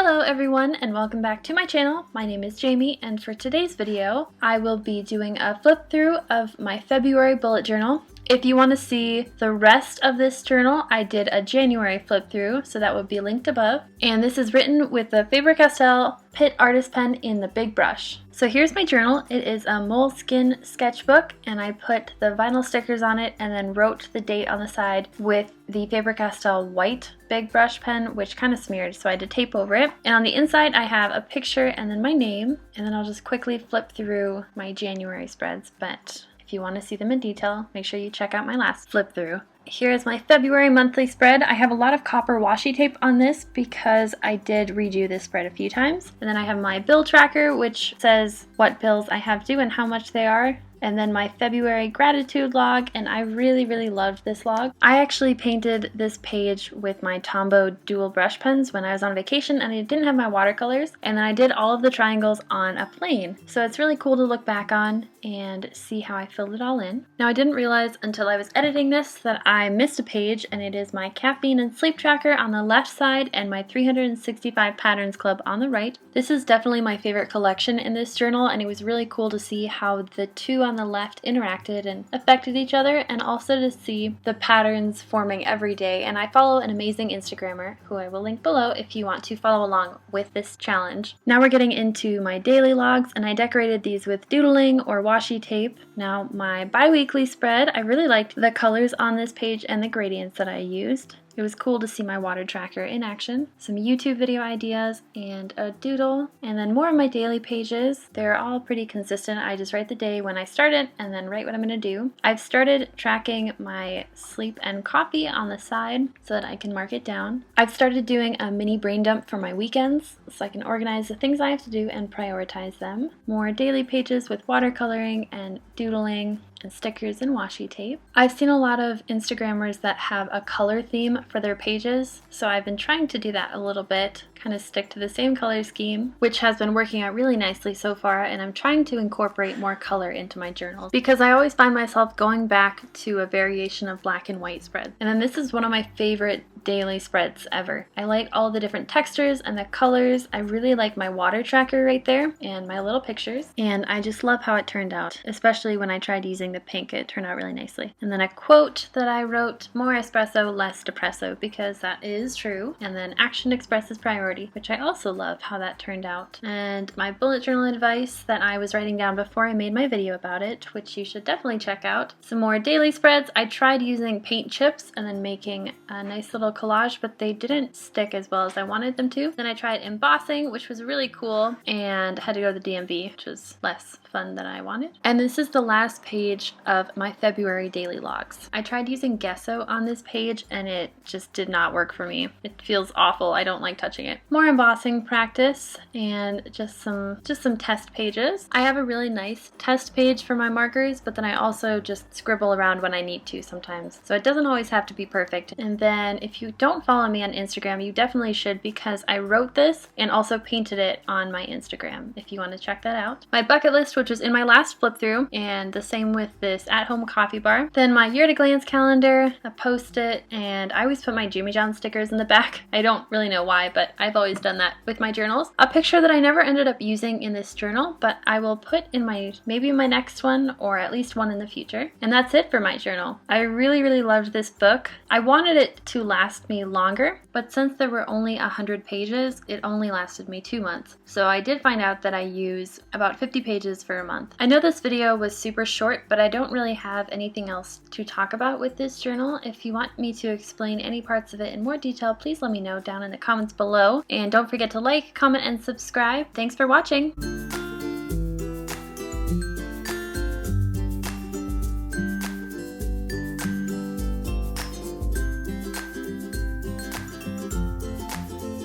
Hello everyone and welcome back to my channel. My name is Jamie and for today's video I will be doing a flip through of my February bullet journal. If you want to see the rest of this journal, I did a January flip through, so that will be linked above. And this is written with the Faber-Castell Pitt Artist Pen in the big brush. So here's my journal. It is a moleskin sketchbook and I put the vinyl stickers on it and then wrote the date on the side with the Faber-Castell white big brush pen, which kind of smeared, so I had to tape over it. And on the inside I have a picture and then my name, and then I'll just quickly flip through my January spreads. But if you want to see them in detail, make sure you check out my last flip through. Here is my February monthly spread. I have a lot of copper washi tape on this because I did redo this spread a few times. And then I have my bill tracker, which says what bills I have due and how much they are. And then my February gratitude log, and I really loved this log. I actually painted this page with my Tombow dual brush pens when I was on vacation and I didn't have my watercolors, and then I did all of the triangles on a plane. So it's really cool to look back on and see how I filled it all in. Now I didn't realize until I was editing this that I missed a page, and it is my caffeine and sleep tracker on the left side and my 365 patterns club on the right. This is definitely my favorite collection in this journal, and it was really cool to see how the two on the left interacted and affected each other, and also to see the patterns forming every day. And I follow an amazing Instagrammer who I will link below if you want to follow along with this challenge. Now we're getting into my daily logs, and I decorated these with doodling or washi tape. Now my bi-weekly spread, I really liked the colors on this page and the gradients that I used. It was cool to see my water tracker in action, some YouTube video ideas, and a doodle, and then more of my daily pages. They're all pretty consistent. I just write the day when I start it and then write what I'm going to do. I've started tracking my sleep and coffee on the side so that I can mark it down. I've started doing a mini brain dump for my weekends so I can organize the things I have to do and prioritize them. More daily pages with watercoloring and doodling and stickers and washi tape. I've seen a lot of Instagrammers that have a color theme for their pages, so I've been trying to do that a little bit, kind of stick to the same color scheme, which has been working out really nicely so far, and I'm trying to incorporate more color into my journals because I always find myself going back to a variation of black and white spread. And then this is one of my favorite daily spreads ever. I like all the different textures and the colors. I really like my water tracker right there and my little pictures, and I just love how it turned out, especially when I tried using the pink. It turned out really nicely. And then a quote that I wrote: more espresso, less depresso, because that is true. And then action expresses priority, which I also love how that turned out. And my bullet journal advice that I was writing down before I made my video about it, which you should definitely check out. Some more daily spreads. I tried using paint chips and then making a nice little collage, but they didn't stick as well as I wanted them to. Then I tried embossing, which was really cool, and had to go to the DMV, which was less fun than I wanted. And this is the last page of my February daily logs. I tried using gesso on this page and it just did not work for me. It feels awful. I don't like touching it. More embossing practice and just some test pages. I have a really nice test page for my markers, but then I also just scribble around when I need to sometimes. So it doesn't always have to be perfect. And then if you don't follow me on Instagram, you definitely should, because I wrote this and also painted it on my Instagram if you want to check that out. My bucket list, which was in my last flip through, and the same with this at-home coffee bar. Then my year-to-glance calendar, a post-it, and I always put my Jimmy John stickers in the back. I don't really know why, but I've always done that with my journals. A picture that I never ended up using in this journal, but I will put in maybe my next one, or at least one in the future. And that's it for my journal. I really loved this book. I wanted it to last me longer, but since there were only 100 pages, it only lasted me 2 months. So I did find out that I use about 50 pages for a month. I know this video was super short, but I don't really have anything else to talk about with this journal. If you want me to explain any parts of it in more detail, please let me know down in the comments below. And don't forget to like, comment, and subscribe. Thanks for watching!